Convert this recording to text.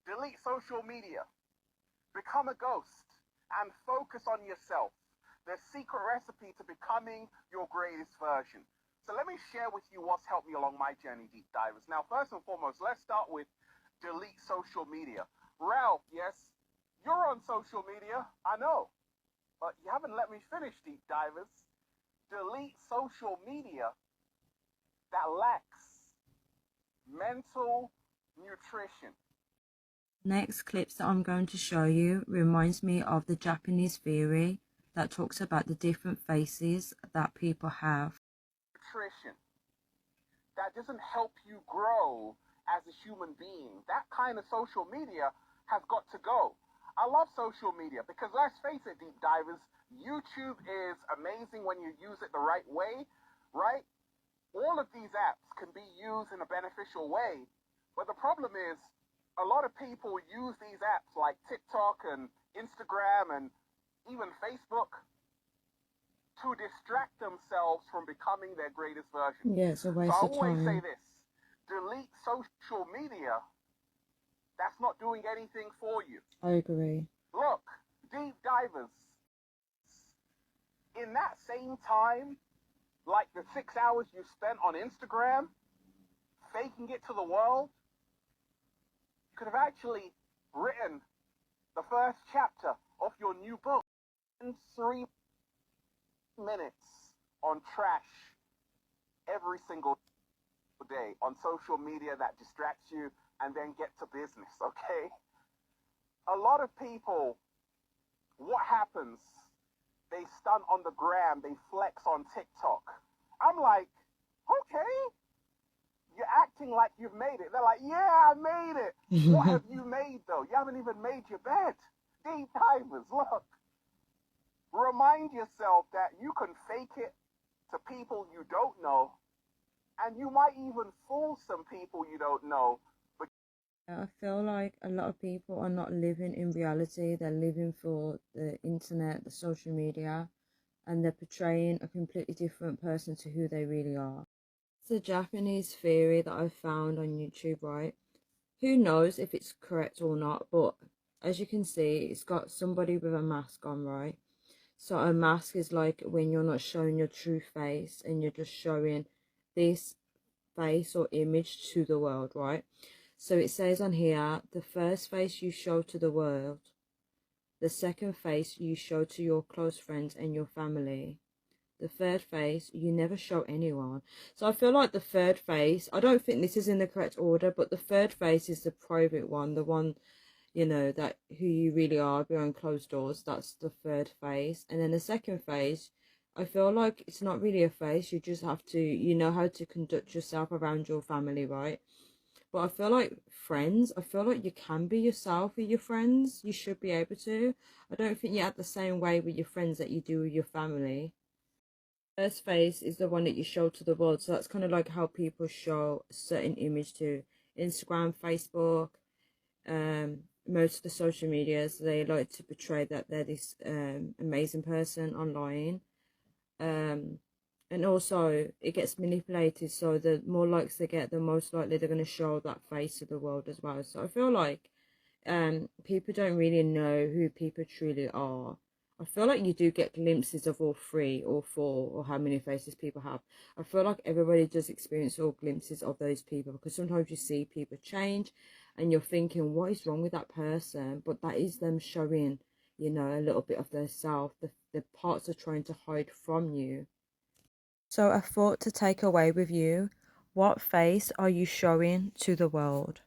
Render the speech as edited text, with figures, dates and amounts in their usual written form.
delete social media, become a ghost, and focus on yourself. The secret recipe to becoming your greatest version. So let me share with you what's helped me along my journey, deep divers. Now, first and foremost, let's start with delete social media. Ralph, yes, you're on social media, I know, but you haven't let me finish, deep divers. Delete social media that lacks mental nutrition. Next clips that I'm going to show you reminds me of the Japanese theory that talks about the different faces that people have. Nutrition that doesn't help you grow as a human being. That kind of social media has got to go. I love social media because, let's face it, deep divers, YouTube is amazing when you use it the right way, right? All of these apps can be used in a beneficial way, but the problem is a lot of people use these apps like TikTok and Instagram and even Facebook to distract themselves from becoming their greatest version. Yeah, it's a waste so I of always time. say this: delete social media. That's not doing anything for you. I agree. Look, deep divers, in that same time, like the 6 hours you spent on Instagram, faking it to the world, you could have actually written the first chapter of your new book in 3 minutes on trash every single day on social media that distracts you, and then get to business, okay? A lot of people, what happens? They stunt on the gram, they flex on TikTok. I'm like, okay, you're acting like you've made it. They're like, yeah, I made it. What have you made, though? You haven't even made your bed. Deep divers, look. Remind yourself that you can fake it to people you don't know, and you might even fool some people you don't know. I feel like a lot of people are not living in reality. They're living for the internet, the social media, and they're portraying a completely different person to who they really are. It's a Japanese theory that I found on YouTube, right? Who knows if it's correct or not, but as you can see, it's got somebody with a mask on, right? So a mask is like when you're not showing your true face and you're just showing this face or image to the world, right? So it says on here, the first face you show to the world, the second face you show to your close friends and your family, the third face you never show anyone. So I feel like the third face, I don't think this is in the correct order, but the third face is the private one, the one, you know, that who you really are behind closed doors. That's the third face. And then the second face, I feel like it's not really a face. You just have to, you know how to conduct yourself around your family, right? But I feel like friends, I feel like you can be yourself with your friends. You should be able to. I don't think you act the same way with your friends that you do with your family. First face is the one that you show to the world. So that's kind of like how people show a certain image to Instagram, Facebook, most of the social medias. They like to portray that they're this amazing person online. And also it gets manipulated, so the more likes they get, the most likely they're going to show that face to the world as well. So I feel like people don't really know who people truly are. I feel like you do get glimpses of all three or four or how many faces people have. I feel like everybody does experience all glimpses of those people, because sometimes you see people change and you're thinking, what is wrong with that person? But that is them showing, you know, a little bit of their self, the parts they're trying to hide from you. So a thought to take away with you: what face are you showing to the world?